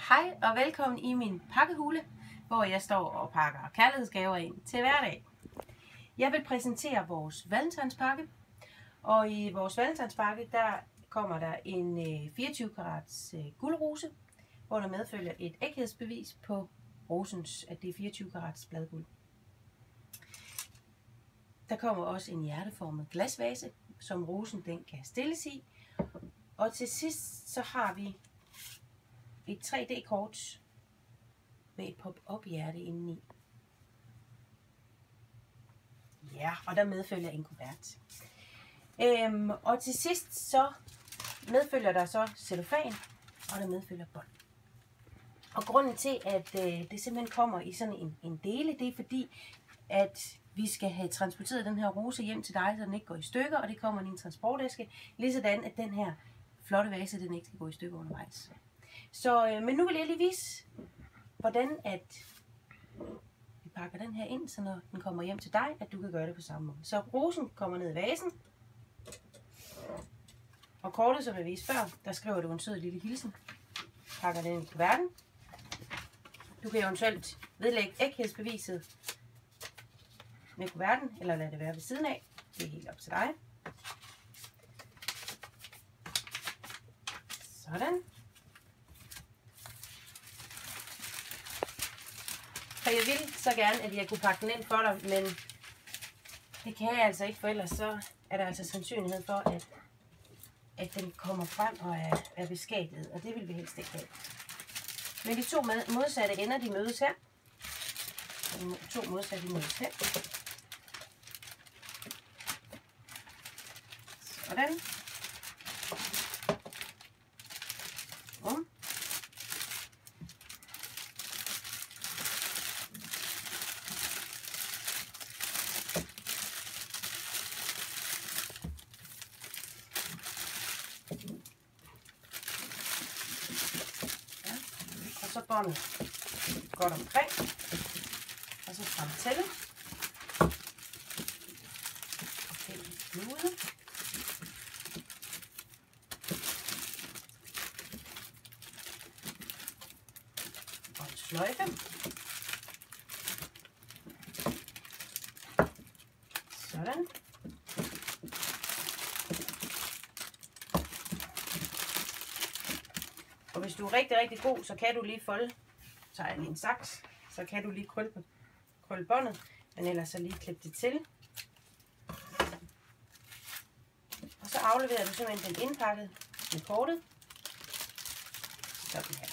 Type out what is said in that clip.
Hej og velkommen i min pakkehule, hvor jeg står og pakker kærlighedsgaver ind til hverdag. Jeg vil præsentere vores valentinspakke, og i vores valentinspakke der kommer der en 24 karats guldrose, hvor der medfølger et ægthedsbevis på rosens, at det er 24 karats bladguld. Der kommer også en hjerteformet glasvase, som rosen den kan stilles i. Og til sidst så har vi et 3D-kort med et pop-up hjerte indeni. Ja, og der medfølger en kuvert. Og til sidst så medfølger der så cellofan, og der medfølger bånd. Og grunden til, at det simpelthen kommer i sådan en dele, det er fordi, at vi skal have transporteret den her rose hjem til dig, så den ikke går i stykker, og det kommer i en transportæske, ligesådan at den her flotte vase, den ikke skal gå i stykker undervejs. Så, men nu vil jeg lige vise, hvordan at vi pakker den her ind, så når den kommer hjem til dig, at du kan gøre det på samme måde. Så rosen kommer ned i vasen, og kortet, som jeg viste før, der skriver du en sød lille hilsen. Pakker den ind i kuverten. Du kan eventuelt vedlægge ægthedsbeviset med kuverten, eller lade det være ved siden af. Det er helt op til dig. Sådan. For jeg ville så gerne, at jeg kunne pakke den ind for dig, men det kan jeg altså ikke, for ellers så er der altså sandsynlighed for, at den kommer frem og er beskadiget, og det vil vi helst ikke have. Men de to modsatte ender, de mødes her. De to modsatte, de mødes her. Sådan. Og så båndet godt omkring, og så frem til det. Okay, knude. Og en sløjfe. Sådan. Og hvis du er rigtig god, så kan du lige folde, så er det en saks, så kan du lige krølle båndet, men ellers så lige klippe det til. Og så afleverer du simpelthen den indpakket med kortet. Sådan her.